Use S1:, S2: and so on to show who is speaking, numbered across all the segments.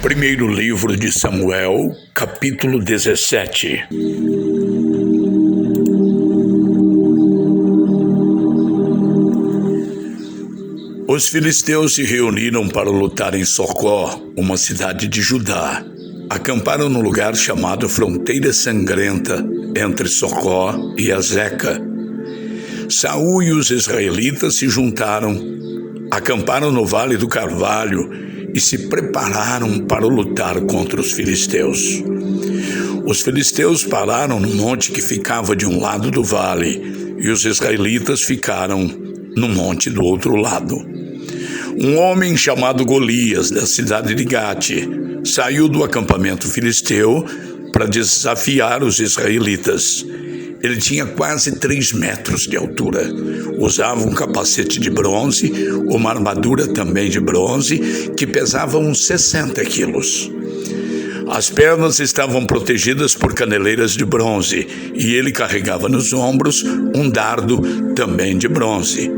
S1: Primeiro livro de Samuel, capítulo 17. Os filisteus se reuniram para lutar em Socó, uma cidade de Judá. Acamparam no lugar chamado Fronteira Sangrenta, entre Socó e Azeca. Saul e os israelitas se juntaram, acamparam no Vale do Carvalho e se prepararam para lutar contra os filisteus. Os filisteus pararam no monte que ficava de um lado do vale, e os israelitas ficaram no monte do outro lado. Um homem chamado Golias, da cidade de Gate, saiu do acampamento filisteu para desafiar os israelitas. Ele tinha quase 3 metros de altura. Usava um capacete de bronze, uma armadura também de bronze, que pesava uns 60 quilos. As pernas estavam protegidas por caneleiras de bronze, e ele carregava nos ombros um dardo também de bronze.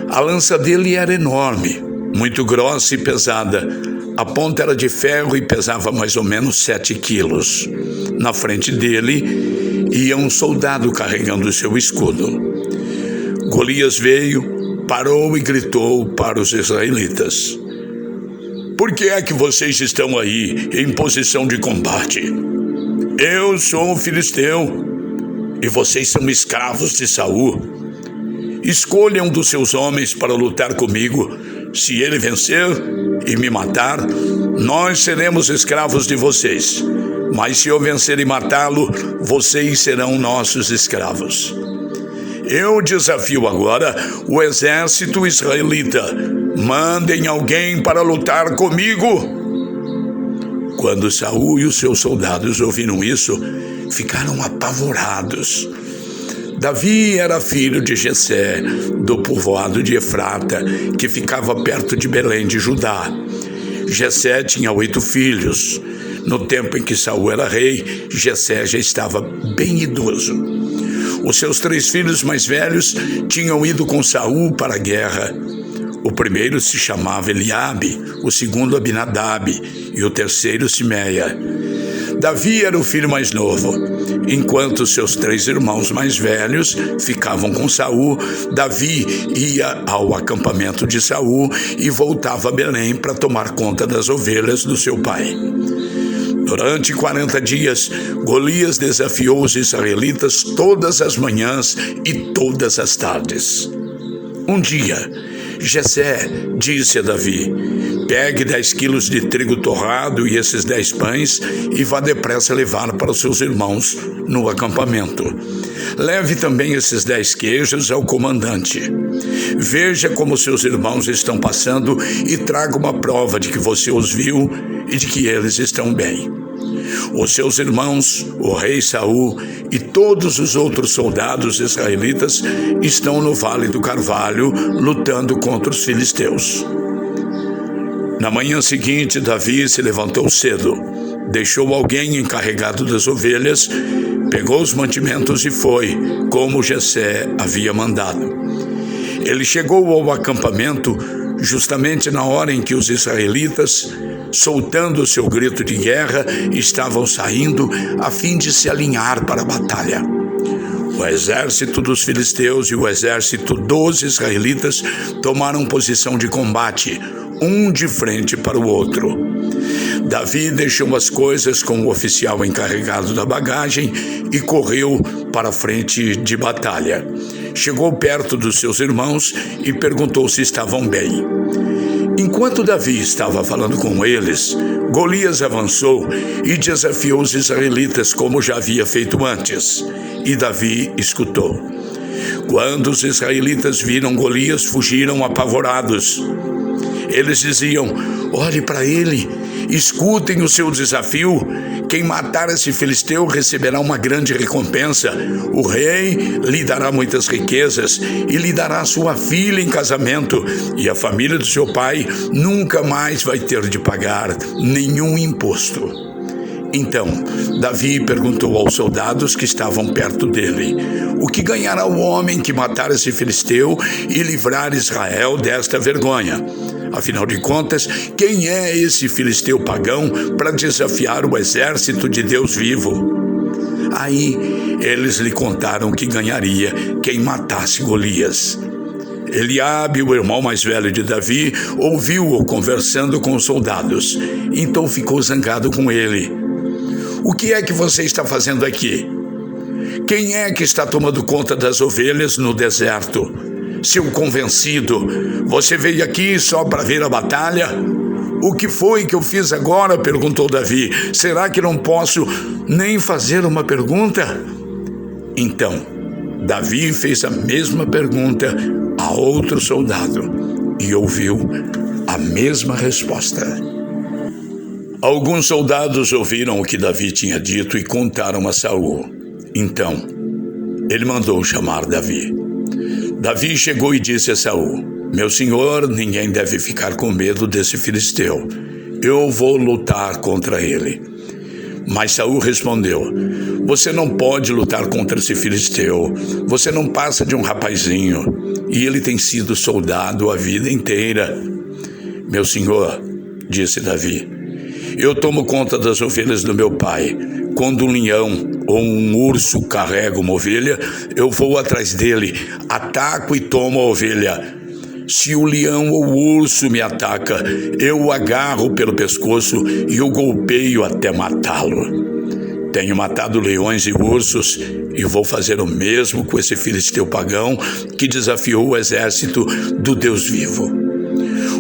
S1: A lança dele era enorme, muito grossa e pesada. A ponta era de ferro e pesava mais ou menos 7 quilos. Na frente dele ia um soldado carregando seu escudo. Golias veio, parou e gritou para os israelitas: "Por que é que vocês estão aí em posição de combate? Eu sou um filisteu e vocês são escravos de Saul. Escolha um dos seus homens para lutar comigo. Se ele vencer e me matar, nós seremos escravos de vocês. Mas se eu vencer e matá-lo, vocês serão nossos escravos. Eu desafio agora o exército israelita. Mandem alguém para lutar comigo." Quando Saul e os seus soldados ouviram isso, ficaram apavorados. Davi era filho de Jessé, do povoado de Efrata, que ficava perto de Belém de Judá. Jessé tinha 8 filhos. No tempo em que Saul era rei, Jessé já estava bem idoso. Os seus 3 filhos mais velhos tinham ido com Saul para a guerra. O primeiro se chamava Eliabe, o segundo Abinadab e o terceiro Simeia. Davi era o filho mais novo. Enquanto seus 3 irmãos mais velhos ficavam com Saul, Davi ia ao acampamento de Saul e voltava a Belém para tomar conta das ovelhas do seu pai. Durante 40 dias, Golias desafiou os israelitas todas as manhãs e todas as tardes. Um dia, Jessé disse a Davi: "Pegue 10 quilos de trigo torrado e esses 10 pães e vá depressa levar para os seus irmãos no acampamento. Leve também esses 10 queijos ao comandante. Veja como seus irmãos estão passando e traga uma prova de que você os viu e de que eles estão bem. Os seus irmãos, o rei Saul e todos os outros soldados israelitas estão no Vale do Carvalho lutando contra os filisteus." Na manhã seguinte, Davi se levantou cedo, deixou alguém encarregado das ovelhas, pegou os mantimentos e foi, como Jessé havia mandado. Ele chegou ao acampamento justamente na hora em que os israelitas, soltando o seu grito de guerra, estavam saindo a fim de se alinhar para a batalha. O exército dos filisteus e o exército dos israelitas tomaram posição de combate, um de frente para o outro. Davi deixou as coisas com o oficial encarregado da bagagem e correu para a frente de batalha. Chegou perto dos seus irmãos e perguntou se estavam bem. Enquanto Davi estava falando com eles, Golias avançou e desafiou os israelitas como já havia feito antes, e Davi escutou. Quando os israelitas viram Golias, fugiram apavorados. Eles diziam: "Olhe para ele, escutem o seu desafio. Quem matar esse filisteu receberá uma grande recompensa. O rei lhe dará muitas riquezas e lhe dará sua filha em casamento, e a família do seu pai nunca mais vai ter de pagar nenhum imposto." Então, Davi perguntou aos soldados que estavam perto dele: "O que ganhará o homem que matar esse filisteu e livrar Israel desta vergonha?" Afinal de contas, quem é esse filisteu pagão para desafiar o exército de Deus vivo? Aí eles lhe contaram que ganharia quem matasse Golias. Eliabe, o irmão mais velho de Davi, ouviu-o conversando com os soldados. Então ficou zangado com ele. O que é que você está fazendo aqui? Quem é que está tomando conta das ovelhas no deserto? Seu convencido, você veio aqui só para ver a batalha? O que foi que eu fiz agora? Perguntou Davi. Será que não posso nem fazer uma pergunta? Então, Davi fez a mesma pergunta a outro soldado e ouviu a mesma resposta. Alguns soldados ouviram o que Davi tinha dito e contaram a Saul. Então, ele mandou chamar Davi. Davi chegou e disse a Saul: meu senhor, ninguém deve ficar com medo desse filisteu. Eu vou lutar contra ele. Mas Saul respondeu: você não pode lutar contra esse filisteu. Você não passa de um rapazinho. E ele tem sido soldado a vida inteira. Meu senhor, disse Davi, eu tomo conta das ovelhas do meu pai. Quando um leão ou um urso carrega uma ovelha, eu vou atrás dele, ataco e tomo a ovelha. Se o leão ou o urso me ataca, eu o agarro pelo pescoço e o golpeio até matá-lo. Tenho matado leões e ursos e vou fazer o mesmo com esse filisteu pagão que desafiou o exército do Deus vivo.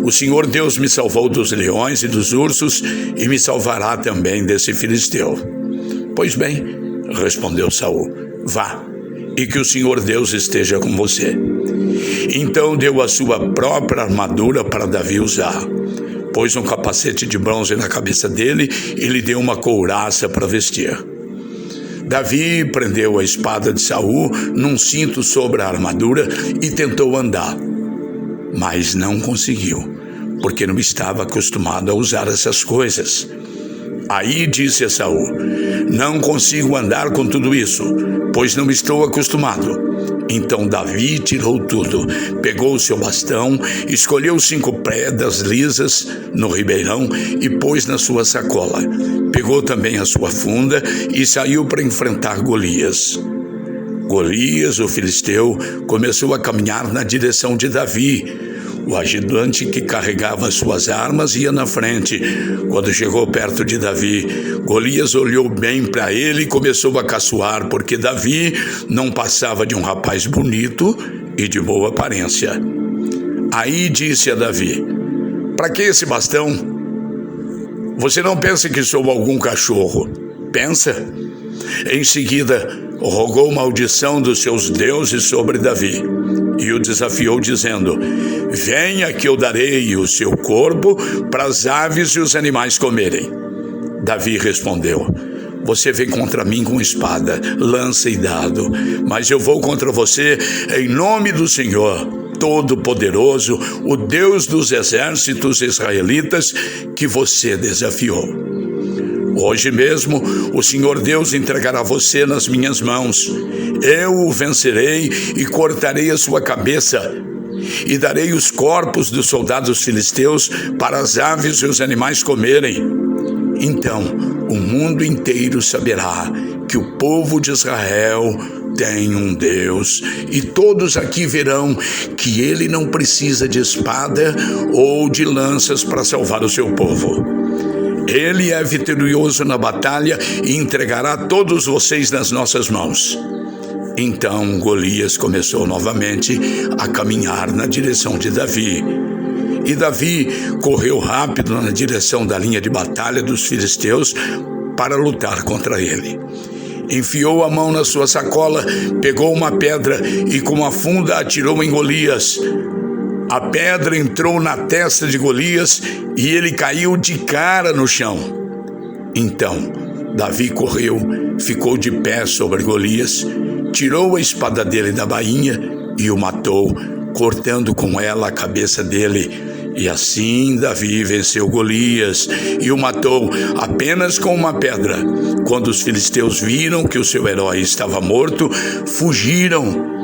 S1: O Senhor Deus me salvou dos leões e dos ursos e me salvará também desse filisteu. Pois bem, respondeu Saul, vá, e que o Senhor Deus esteja com você. Então deu a sua própria armadura para Davi usar. Pôs um capacete de bronze na cabeça dele e lhe deu uma couraça para vestir. Davi prendeu a espada de Saul num cinto sobre a armadura e tentou andar, mas não conseguiu, porque não estava acostumado a usar essas coisas. Aí disse a Saul: não consigo andar com tudo isso, pois não estou acostumado. Então Davi tirou tudo, pegou o seu bastão, escolheu 5 pedras lisas no ribeirão e pôs na sua sacola. Pegou também a sua funda e saiu para enfrentar Golias. Golias, o filisteu, começou a caminhar na direção de Davi. O ajudante que carregava as suas armas ia na frente. Quando chegou perto de Davi, Golias olhou bem para ele e começou a caçoar, porque Davi não passava de um rapaz bonito e de boa aparência. Aí disse a Davi: para que esse bastão? Você não pensa que sou algum cachorro? Pensa? Em seguida, rogou maldição dos seus deuses sobre Davi e o desafiou dizendo: venha que eu darei o seu corpo para as aves e os animais comerem. Davi respondeu: você vem contra mim com espada, lança e dardo, mas eu vou contra você em nome do Senhor Todo-Poderoso, o Deus dos exércitos israelitas que você desafiou. Hoje mesmo o Senhor Deus entregará você nas minhas mãos. Eu o vencerei e cortarei a sua cabeça. E darei os corpos dos soldados filisteus para as aves e os animais comerem. Então o mundo inteiro saberá que o povo de Israel tem um Deus, e todos aqui verão que ele não precisa de espada ou de lanças para salvar o seu povo. Ele é vitorioso na batalha e entregará todos vocês nas nossas mãos. Então Golias começou novamente a caminhar na direção de Davi. E Davi correu rápido na direção da linha de batalha dos filisteus para lutar contra ele. Enfiou a mão na sua sacola, pegou uma pedra e com a funda atirou em Golias. A pedra entrou na testa de Golias e ele caiu de cara no chão. Então Davi correu, ficou de pé sobre Golias, tirou a espada dele da bainha e o matou, cortando com ela a cabeça dele. E assim Davi venceu Golias e o matou apenas com uma pedra. Quando os filisteus viram que o seu herói estava morto, fugiram.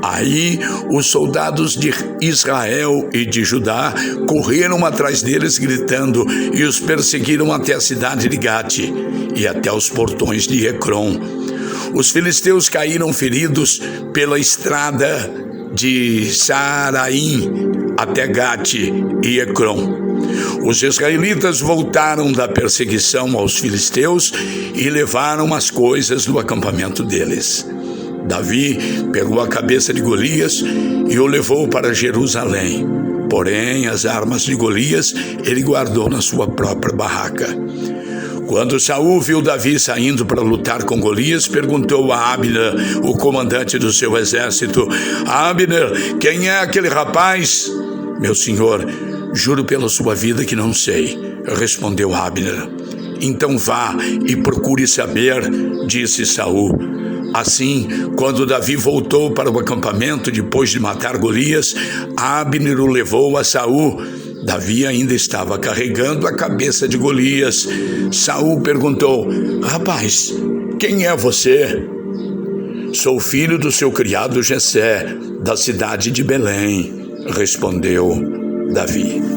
S1: Aí os soldados de Israel e de Judá correram atrás deles gritando e os perseguiram até a cidade de Gate e até os portões de Ecrom. Os filisteus caíram feridos pela estrada de Saaraim até Gate e Ecrom. Os israelitas voltaram da perseguição aos filisteus e levaram as coisas do acampamento deles. Davi pegou a cabeça de Golias e o levou para Jerusalém. Porém, as armas de Golias ele guardou na sua própria barraca. Quando Saul viu Davi saindo para lutar com Golias, perguntou a Abner, o comandante do seu exército: Abner, quem é aquele rapaz? Meu senhor, juro pela sua vida que não sei, respondeu Abner. Então vá e procure saber, disse Saul. Assim, quando Davi voltou para o acampamento depois de matar Golias, Abner o levou a Saul. Davi ainda estava carregando a cabeça de Golias. Saul perguntou: Rapaz, quem é você? Sou filho do seu criado Jessé, da cidade de Belém, respondeu Davi.